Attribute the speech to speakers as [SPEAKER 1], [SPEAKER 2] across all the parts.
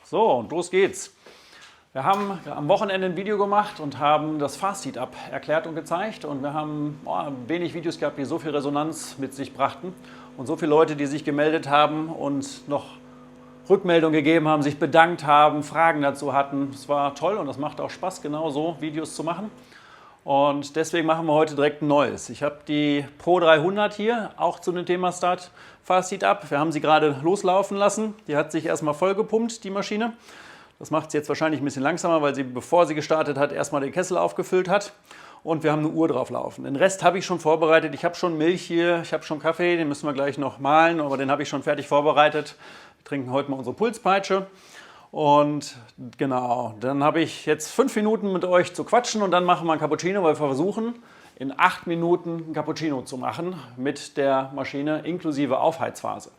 [SPEAKER 1] So, und los geht's. Wir haben am Wochenende ein Video gemacht und haben das Fast-Heat-Up erklärt und gezeigt. Und wir haben wenig Videos gehabt, die so viel Resonanz mit sich brachten. Und so viele Leute, die sich gemeldet haben und noch Rückmeldung gegeben haben, sich bedankt haben, Fragen dazu hatten. Es war toll und es macht auch Spaß, genau so Videos zu machen. Und deswegen machen wir heute direkt ein neues. Ich habe die Pro 300 hier, auch zu dem Thema Start Fast-Heat-Up. Wir haben sie gerade loslaufen lassen. Die hat sich erstmal voll gepumpt, die Maschine. Das macht sie jetzt wahrscheinlich ein bisschen langsamer, weil sie, bevor sie gestartet hat, erstmal den Kessel aufgefüllt hat. Und wir haben eine Uhr drauf laufen. Den Rest habe ich schon vorbereitet. Ich habe schon Milch hier, ich habe schon Kaffee, den müssen wir gleich noch mahlen, aber den habe ich schon fertig vorbereitet. Wir trinken heute mal unsere Pulspeitsche. Und genau, dann habe ich jetzt 5 Minuten mit euch zu quatschen und dann machen wir einen Cappuccino, weil wir versuchen, in 8 Minuten einen Cappuccino zu machen mit der Maschine inklusive Aufheizphase.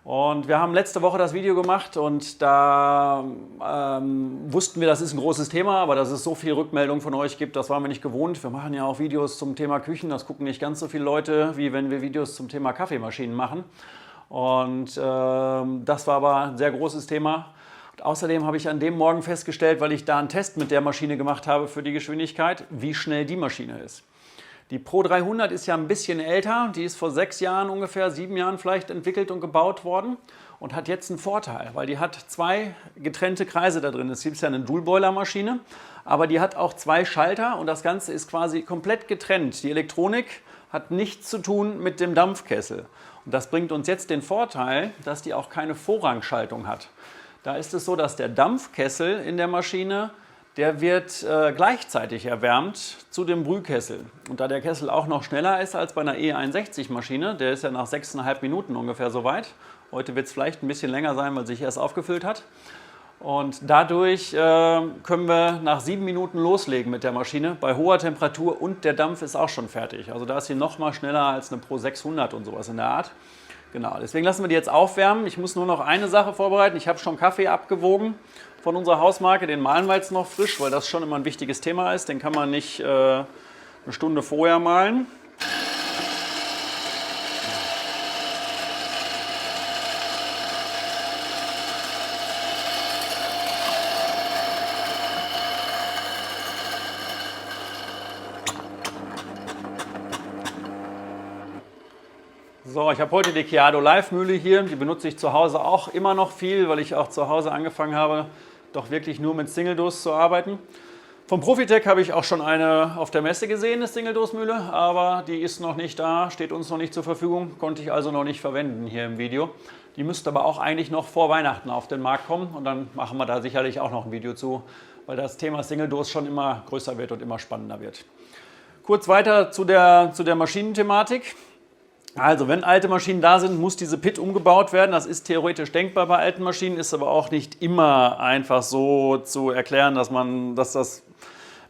[SPEAKER 1] Und wir haben letzte Woche das Video gemacht und da wussten wir, das ist ein großes Thema, aber dass es so viel Rückmeldung von euch gibt, das waren wir nicht gewohnt. Wir machen ja auch Videos zum Thema Küchen, das gucken nicht ganz so viele Leute, wie wenn wir Videos zum Thema Kaffeemaschinen machen. Und das war aber ein sehr großes Thema. Und außerdem habe ich an dem Morgen festgestellt, weil ich da einen Test mit der Maschine gemacht habe für die Geschwindigkeit, wie schnell die Maschine ist. Die Pro 300 ist ja ein bisschen älter, die ist vor 6 Jahren ungefähr, 7 Jahren vielleicht entwickelt und gebaut worden und hat jetzt einen Vorteil, weil die hat 2 getrennte Kreise da drin. Es gibt ja eine Dual-Boiler-Maschine, aber die hat auch 2 Schalter und das Ganze ist quasi komplett getrennt. Die Elektronik hat nichts zu tun mit dem Dampfkessel. Und das bringt uns jetzt den Vorteil, dass die auch keine Vorrangschaltung hat. Da ist es so, dass der Dampfkessel in der Maschine, der wird gleichzeitig erwärmt zu dem Brühkessel. Und da der Kessel auch noch schneller ist als bei einer E61-Maschine, der ist ja nach 6,5 Minuten ungefähr soweit. Heute wird es vielleicht ein bisschen länger sein, weil sich erst aufgefüllt hat. Und dadurch können wir nach 7 Minuten loslegen mit der Maschine bei hoher Temperatur und der Dampf ist auch schon fertig. Also da ist sie noch mal schneller als eine Pro 600 und sowas in der Art. Genau, deswegen lassen wir die jetzt aufwärmen. Ich muss nur noch eine Sache vorbereiten. Ich habe schon Kaffee abgewogen von unserer Hausmarke. Den mahlen wir jetzt noch frisch, weil das schon immer ein wichtiges Thema ist. Den kann man nicht eine Stunde vorher mahlen. So, ich habe heute die Keado Live Mühle hier, die benutze ich zu Hause auch immer noch viel, weil ich auch zu Hause angefangen habe, doch wirklich nur mit Single-Dose zu arbeiten. Vom Profitec habe ich auch schon eine auf der Messe gesehen, eine Single-Dose-Mühle, aber die ist noch nicht da, steht uns noch nicht zur Verfügung, konnte ich also noch nicht verwenden hier im Video. Die müsste aber auch eigentlich noch vor Weihnachten auf den Markt kommen und dann machen wir da sicherlich auch noch ein Video zu, weil das Thema Single-Dose schon immer größer wird und immer spannender wird. Kurz weiter zu der Maschinenthematik. Also, wenn alte Maschinen da sind, muss diese PIT umgebaut werden. Das ist theoretisch denkbar bei alten Maschinen, ist aber auch nicht immer einfach so zu erklären, dass das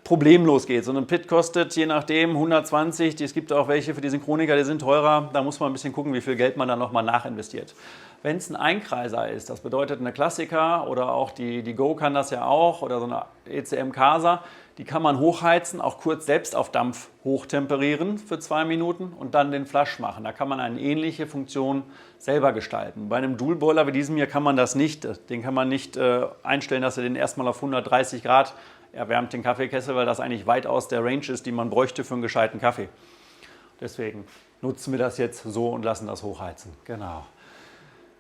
[SPEAKER 1] problemlos geht. So eine PIT kostet je nachdem 120, es gibt auch welche für die Synchroniker, die sind teurer. Da muss man ein bisschen gucken, wie viel Geld man da nochmal nachinvestiert. Wenn es ein Einkreiser ist, das bedeutet eine Klassiker oder auch die Go kann das ja auch oder so eine ECM Casa, die kann man hochheizen, auch kurz selbst auf Dampf hochtemperieren für 2 Minuten und dann den Flush machen. Da kann man eine ähnliche Funktion selber gestalten. Bei einem Dual Boiler wie diesem hier kann man das nicht. Den kann man nicht einstellen, dass er den erstmal auf 130 Grad erwärmt, den Kaffeekessel, weil das eigentlich weit aus der Range ist, die man bräuchte für einen gescheiten Kaffee. Deswegen nutzen wir das jetzt so und lassen das hochheizen. Genau.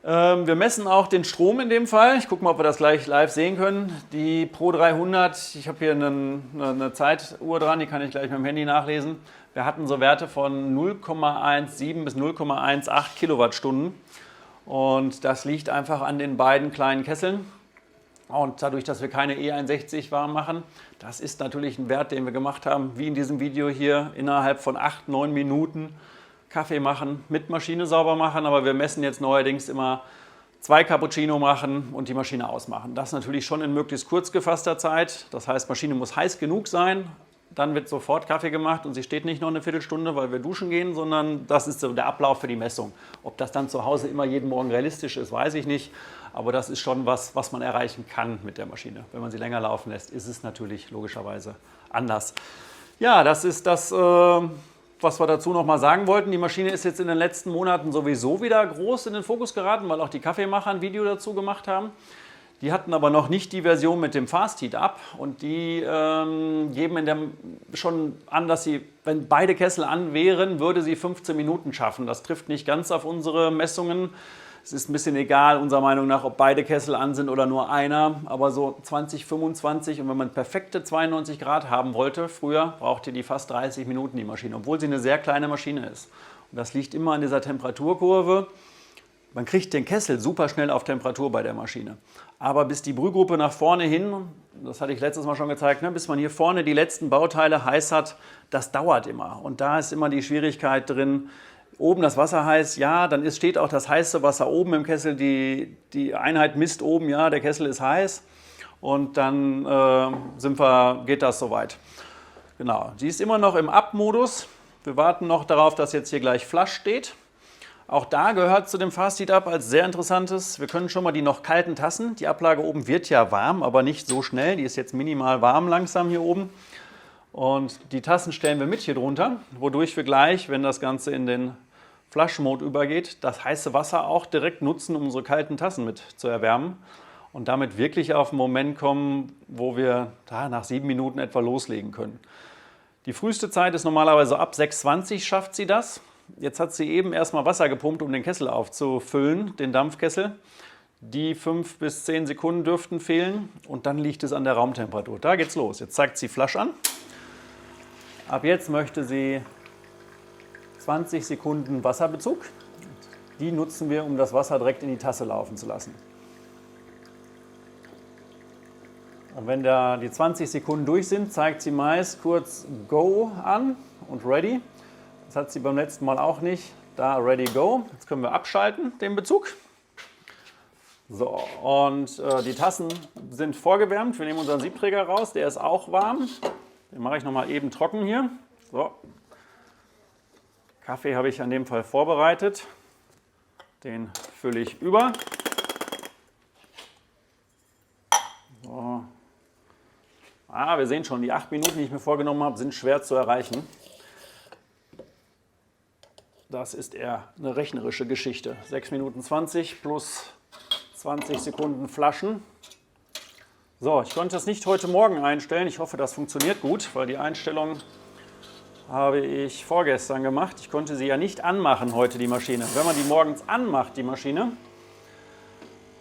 [SPEAKER 1] Wir messen auch den Strom in dem Fall. Ich gucke mal, ob wir das gleich live sehen können. Die Pro 300, ich habe hier eine Zeituhr dran, die kann ich gleich mit dem Handy nachlesen. Wir hatten so Werte von 0,17 bis 0,18 Kilowattstunden. Und das liegt einfach an den beiden kleinen Kesseln. Und dadurch, dass wir keine E61 warm machen, das ist natürlich ein Wert, den wir gemacht haben, wie in diesem Video hier, innerhalb von 8, 9 Minuten Kaffee machen, mit Maschine sauber machen, aber wir messen jetzt neuerdings immer 2 Cappuccino machen und die Maschine ausmachen. Das natürlich schon in möglichst kurz gefasster Zeit. Das heißt, Maschine muss heiß genug sein, dann wird sofort Kaffee gemacht und sie steht nicht noch eine Viertelstunde, weil wir duschen gehen, sondern das ist so der Ablauf für die Messung. Ob das dann zu Hause immer jeden Morgen realistisch ist, weiß ich nicht, aber das ist schon was man erreichen kann mit der Maschine. Wenn man sie länger laufen lässt, ist es natürlich logischerweise anders. Ja, das ist das, was wir dazu noch mal sagen wollten. Die Maschine ist jetzt in den letzten Monaten sowieso wieder groß in den Fokus geraten, weil auch die Kaffeemacher ein Video dazu gemacht haben. Die hatten aber noch nicht die Version mit dem Fast Heat Up und die geben schon an, dass sie, wenn beide Kessel an wären, würde sie 15 Minuten schaffen. Das trifft nicht ganz auf unsere Messungen. Es ist ein bisschen egal, unserer Meinung nach, ob beide Kessel an sind oder nur einer, aber so 20, 25 und wenn man perfekte 92 Grad haben wollte, früher brauchte die fast 30 Minuten die Maschine, obwohl sie eine sehr kleine Maschine ist. Und das liegt immer an dieser Temperaturkurve. Man kriegt den Kessel super schnell auf Temperatur bei der Maschine. Aber bis die Brühgruppe nach vorne hin, das hatte ich letztes Mal schon gezeigt, bis man hier vorne die letzten Bauteile heiß hat, das dauert immer. Und da ist immer die Schwierigkeit drin, oben das Wasser heiß, ja, dann steht auch das heiße Wasser oben im Kessel, die Einheit misst oben, ja, der Kessel ist heiß. Und dann geht das soweit. Genau, die ist immer noch im Up-Modus. Wir warten noch darauf, dass jetzt hier gleich Flush steht. Auch da gehört zu dem Fast Heat Up als sehr interessantes, wir können schon mal die noch kalten Tassen, die Ablage oben wird ja warm, aber nicht so schnell, die ist jetzt minimal warm langsam hier oben. Und die Tassen stellen wir mit hier drunter, wodurch wir gleich, wenn das Ganze in den Flush-Mode übergeht, das heiße Wasser auch direkt nutzen, um unsere kalten Tassen mit zu erwärmen. Und damit wirklich auf einen Moment kommen, wo wir nach 7 Minuten etwa loslegen können. Die früheste Zeit ist normalerweise ab 6:20 schafft sie das. Jetzt hat sie eben erstmal Wasser gepumpt, um den Kessel aufzufüllen, den Dampfkessel. Die 5 bis 10 Sekunden dürften fehlen und dann liegt es an der Raumtemperatur. Da geht's los. Jetzt zeigt sie Flush an. Ab jetzt möchte sie 20 Sekunden Wasserbezug. Die nutzen wir, um das Wasser direkt in die Tasse laufen zu lassen. Und wenn da die 20 Sekunden durch sind, zeigt sie meist kurz Go an und Ready. Das hat sie beim letzten Mal auch nicht. Da Ready Go. Jetzt können wir abschalten, den Bezug. So, und die Tassen sind vorgewärmt. Wir nehmen unseren Siebträger raus, der ist auch warm. Den mache ich nochmal eben trocken hier. So. Kaffee habe ich an dem Fall vorbereitet. Den fülle ich über. So. Wir sehen schon, die 8 Minuten, die ich mir vorgenommen habe, sind schwer zu erreichen. Das ist eher eine rechnerische Geschichte. 6 Minuten 20 plus 20 Sekunden Flaschen. So, ich konnte das nicht heute Morgen einstellen. Ich hoffe, das funktioniert gut, weil die Einstellung habe ich vorgestern gemacht. Ich konnte sie ja nicht anmachen heute, die Maschine. Wenn man die morgens anmacht, die Maschine,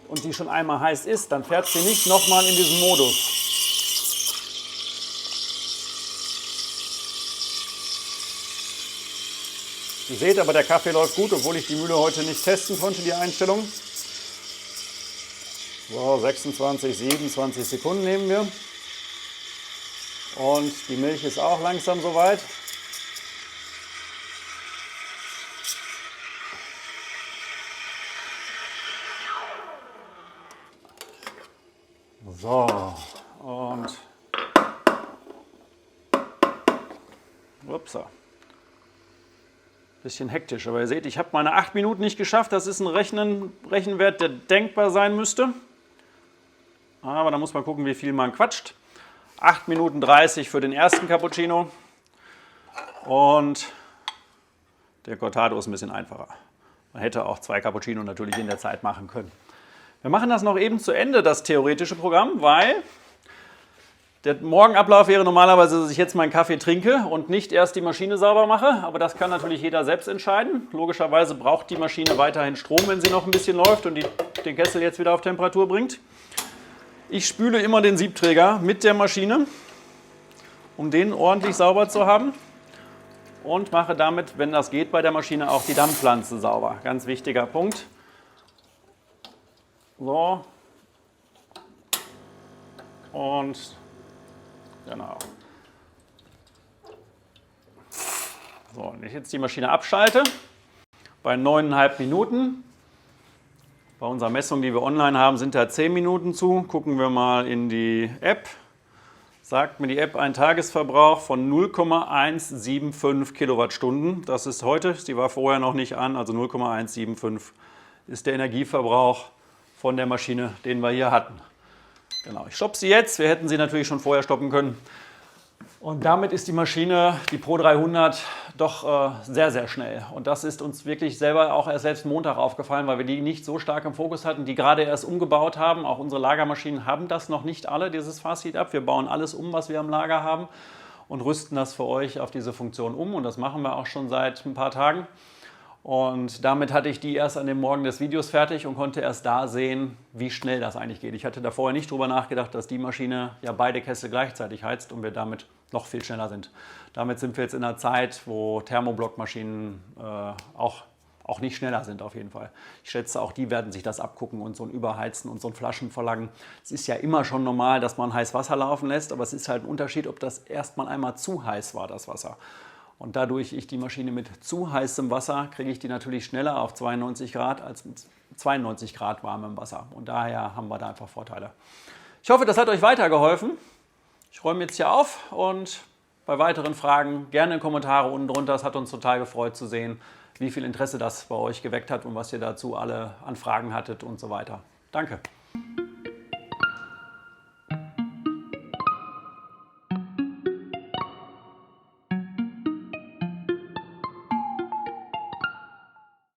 [SPEAKER 1] und die schon einmal heiß ist, dann fährt sie nicht nochmal in diesen Modus. Ihr seht aber, der Kaffee läuft gut, obwohl ich die Mühle heute nicht testen konnte, die Einstellung. So, 26, 27 Sekunden nehmen wir. Und die Milch ist auch langsam soweit. So, und upsa. Bisschen hektisch, aber ihr seht, ich habe meine 8 Minuten nicht geschafft. Das ist ein Rechenwert, der denkbar sein müsste. Aber da muss man gucken, wie viel man quatscht. 8 Minuten 30 für den ersten Cappuccino. Und der Cortado ist ein bisschen einfacher. Man hätte auch 2 Cappuccino natürlich in der Zeit machen können. Wir machen das noch eben zu Ende, das theoretische Programm, weil der Morgenablauf wäre normalerweise, dass ich jetzt meinen Kaffee trinke und nicht erst die Maschine sauber mache. Aber das kann natürlich jeder selbst entscheiden. Logischerweise braucht die Maschine weiterhin Strom, wenn sie noch ein bisschen läuft und den Kessel jetzt wieder auf Temperatur bringt. Ich spüle immer den Siebträger mit der Maschine, um den ordentlich sauber zu haben. Und mache damit, wenn das geht, bei der Maschine auch die Dampfpflanze sauber. Ganz wichtiger Punkt. So. Und genau. So, wenn ich jetzt die Maschine abschalte, bei 9,5 Minuten, bei unserer Messung, die wir online haben, sind da 10 Minuten zu. Gucken wir mal in die App. Sagt mir die App einen Tagesverbrauch von 0,175 Kilowattstunden. Das ist heute, die war vorher noch nicht an, also 0,175 ist der Energieverbrauch von der Maschine, den wir hier hatten. Genau, ich stoppe sie jetzt. Wir hätten sie natürlich schon vorher stoppen können. Und damit ist die Maschine, die Pro 300, doch sehr, sehr schnell. Und das ist uns wirklich selber auch erst selbst Montag aufgefallen, weil wir die nicht so stark im Fokus hatten, die gerade erst umgebaut haben. Auch unsere Lagermaschinen haben das noch nicht alle, dieses Fast Heat Up. Wir bauen alles um, was wir am Lager haben und rüsten das für euch auf diese Funktion um. Und das machen wir auch schon seit ein paar Tagen. Und damit hatte ich die erst an dem Morgen des Videos fertig und konnte erst da sehen, wie schnell das eigentlich geht. Ich hatte da vorher nicht drüber nachgedacht, dass die Maschine ja beide Kessel gleichzeitig heizt und wir damit noch viel schneller sind. Damit sind wir jetzt in einer Zeit, wo Thermoblockmaschinen auch nicht schneller sind auf jeden Fall. Ich schätze, auch die werden sich das abgucken und so ein Überheizen und so ein Flaschenverlangen. Es ist ja immer schon normal, dass man heiß Wasser laufen lässt, aber es ist halt ein Unterschied, ob das erstmal einmal zu heiß war, das Wasser. Und dadurch ich die Maschine mit zu heißem Wasser, kriege ich die natürlich schneller auf 92 Grad als mit 92 Grad warmem Wasser. Und daher haben wir da einfach Vorteile. Ich hoffe, das hat euch weitergeholfen. Ich räume jetzt hier auf und bei weiteren Fragen gerne Kommentare unten drunter. Es hat uns total gefreut zu sehen, wie viel Interesse das bei euch geweckt hat und was ihr dazu alle an Fragen hattet und so weiter. Danke.